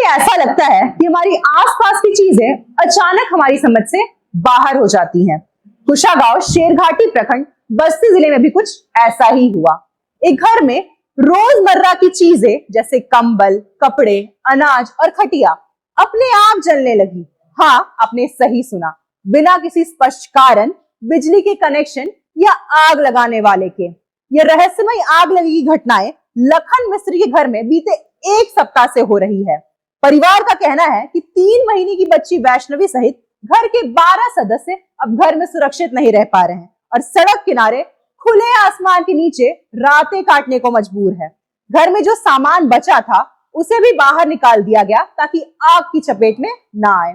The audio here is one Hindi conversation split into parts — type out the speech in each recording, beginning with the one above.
ऐसा लगता है कि हमारी आसपास की चीजें अचानक हमारी समझ से बाहर हो जाती हैं। कुशागांव शेरघाटी प्रखंड बस्ती जिले में भी कुछ ऐसा ही हुआ। एक घर में रोजमर्रा की चीजें जैसे कंबल, कपड़े, अनाज और खटिया अपने आप जलने लगी। हाँ, आपने सही सुना, बिना किसी स्पष्ट कारण, बिजली के कनेक्शन या आग लगाने वाले के। यह रहस्यमय आग लगी की घटनाएं लखन मिस्त्री के घर में बीते एक सप्ताह से हो रही है। परिवार का कहना है कि 3 महीने की बच्ची वैष्णवी सहित घर के 12 सदस्य अब घर में सुरक्षित नहीं रह पा रहे हैं और सड़क किनारे खुले आसमान के नीचे रातें काटने को मजबूर है। घर में जो सामान बचा था उसे भी बाहर निकाल दिया गया ताकि आग की चपेट में ना आए।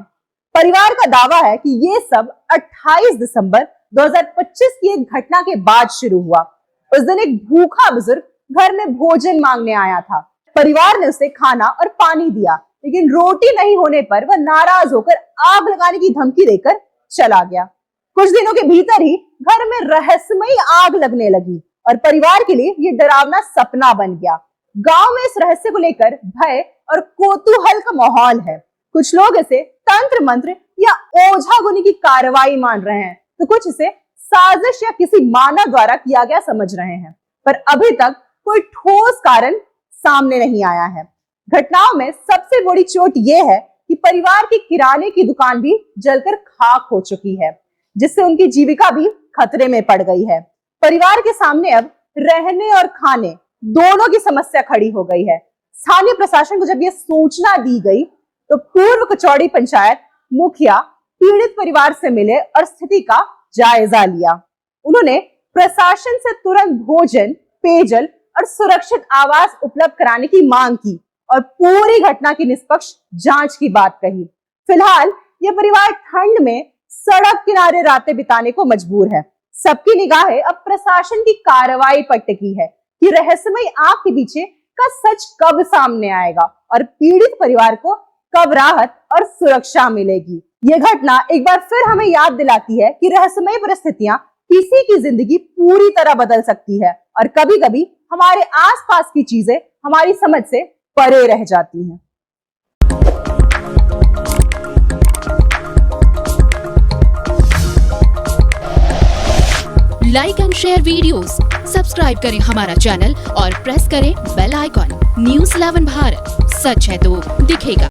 परिवार का दावा है कि ये सब 28 दिसंबर 2025 की एक घटना के बाद शुरू हुआ। उस दिन एक भूखा बुजुर्ग घर में भोजन मांगने आया था। परिवार ने उसे खाना और पानी दिया, लेकिन रोटी नहीं होने पर वह नाराज होकर आग लगाने की धमकी देकर चला गया। कुछ दिनों के भीतर ही घर में रहस्यमयी आग लगने लगी और परिवार के लिए ये डरावना सपना बन गया। गांव में इस रहस्य को लेकर भय और कौतूहल का माहौल है। कुछ लोग इसे तंत्र मंत्र या ओझागुनी की कार्रवाई मान रहे हैं, तो कुछ इसे साजिश या किसी मानव द्वारा किया गया समझ रहे हैं, पर अभी तक कोई ठोस कारण सामने नहीं आया है। घटनाओं में सबसे बड़ी चोट यह है कि परिवार की किराने की दुकान भी जलकर खाक हो चुकी है, जिससे उनकी जीविका भी खतरे में पड़ गई है। परिवार के सामने अब रहने और खाने दोनों की समस्या खड़ी हो गई है। स्थानीय प्रशासन को जब यह सूचना दी गई तो पूर्व कचौड़ी पंचायत मुखिया पीड़ित परिवार से मिले और स्थिति का जायजा लिया। उन्होंने प्रशासन से तुरंत भोजन, पेयजल और सुरक्षित आवास उपलब्ध कराने की मांग की और पूरी घटना की निष्पक्ष जांच की बात कही। फिलहाल यह परिवार ठंड में सड़क किनारे रातें बिताने को मजबूर है। सबकी निगाहें अब प्रशासन की कार्रवाई पर टिकी है कि रहस्यमय आग के पीछे का सच कब सामने आएगा और पीड़ित परिवार को कब राहत और सुरक्षा मिलेगी। यह घटना एक बार फिर हमें याद दिलाती है कि रहस्यमय परिस्थितियां किसी की जिंदगी पूरी तरह बदल सकती है और कभी-कभी हमारे आसपास की चीजें हमारी समझ से परे रह जाती हैं। Like and share videos, subscribe करें हमारा चैनल और प्रेस करें बेल आइकॉन। News 11 भारत, सच है तो दिखेगा।